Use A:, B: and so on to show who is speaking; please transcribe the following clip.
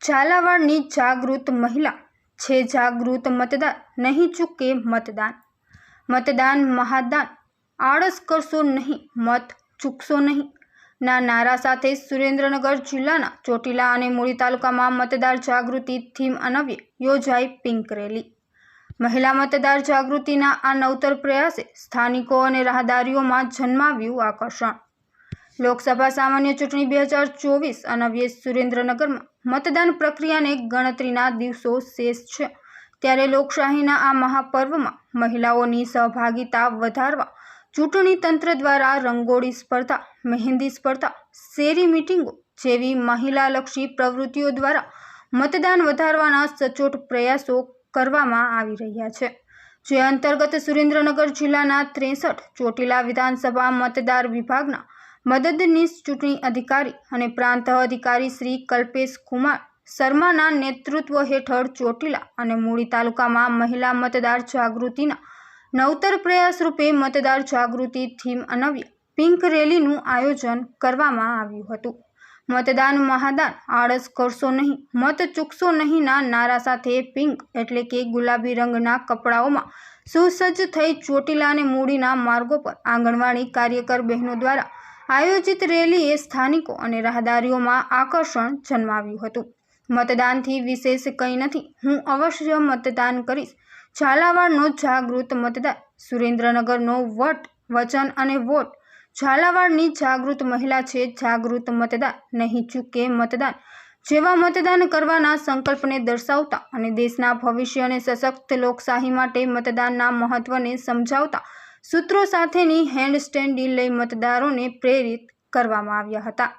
A: ઝાલાવાડની જાગૃત મહિલા છે જાગૃત મતદાર, નહીં ચૂકે મતદાન. મતદાન મહાદાન, આળસ કરશો નહીં, મત ચૂકશો નહીં ના નારા સાથે સુરેન્દ્રનગર જિલ્લાના ચોટીલા અને મૂળી તાલુકામાં મતદાર જાગૃતિ થીમ અન્વયે યોજાઈ પિંક રેલી. મહિલા મતદાર જાગૃતિના આ નવતર પ્રયાસે સ્થાનિકો અને રાહદારીઓમાં જન્માવ્યું આકર્ષણ. લોકસભા સામાન્ય ચૂંટણી 2024 અન્વયે સુરેન્દ્રનગરમાં મતદાન પ્રક્રિયાને ગણતરીના દિવસો શેષ છે, ત્યારે લોકશાહીના આ મહાપર્વમાં મહિલાઓની સહભાગિતા વધારવા ચૂંટણી તંત્ર દ્વારા રંગોળી સ્પર્ધા, મહેંદી સ્પર્ધા, શેરી મિટિંગો જેવી મહિલાલક્ષી પ્રવૃત્તિઓ દ્વારા મતદાન વધારવાના સચોટ પ્રયાસો કરવામાં આવી રહ્યા છે, જે અંતર્ગત સુરેન્દ્રનગર જિલ્લાના 63 ચોટીલા વિધાનસભા મતદાર વિભાગના મદદનીશ ચૂંટણી અધિકારી અને પ્રાંત અધિકારી શ્રી કલ્પેશ કુમાર શર્માના નેતૃત્વ હેઠળ ચોટીલા અને મૂળી તાલુકામાં મહિલા મતદાર જાગૃતિના નવતર પ્રયાસ રૂપે મતદાર જાગૃતિ થીમ અન્વયે પિંક રેલીનું આયોજન કરવામાં આવ્યું હતું. મતદાન મહાદાન, આળસ કરશો નહીં, મત ચૂકશો નહીં ના નારા સાથે પિંક એટલે કે ગુલાબી રંગના કપડાઓમાં સુસજ્જ થઈ ચોટીલા અને મૂળીના માર્ગો પર આંગણવાડી કાર્યકર બહેનો દ્વારા આયોજિત રેલીએ સ્થાનિકો અને રાહદારીઓમાં આકર્ષણ જન્માવ્યું હતું. મતદાનથી વિશેષ કંઈ નથી, હું અવશ્ય મતદાન કરીશ. ઝાલાવાડનો જાગૃત મતદાર, સુરેન્દ્રનગરનો વટ, વચન અને વોટ. ઝાલાવાડની જાગૃત મહિલા છે જાગૃત મતદાર, નહીં ચૂકે મતદાન જેવા મતદાન કરવાના સંકલ્પને દર્શાવતા અને દેશના ભવિષ્ય અને સશક્ત લોકશાહી માટે મતદાનના મહત્વને સમજાવતા સૂત્રો સાથેની હેન્ડ સ્ટેન્ડી લઈ મતદારોને પ્રેરિત કરવામાં આવ્યા હતા.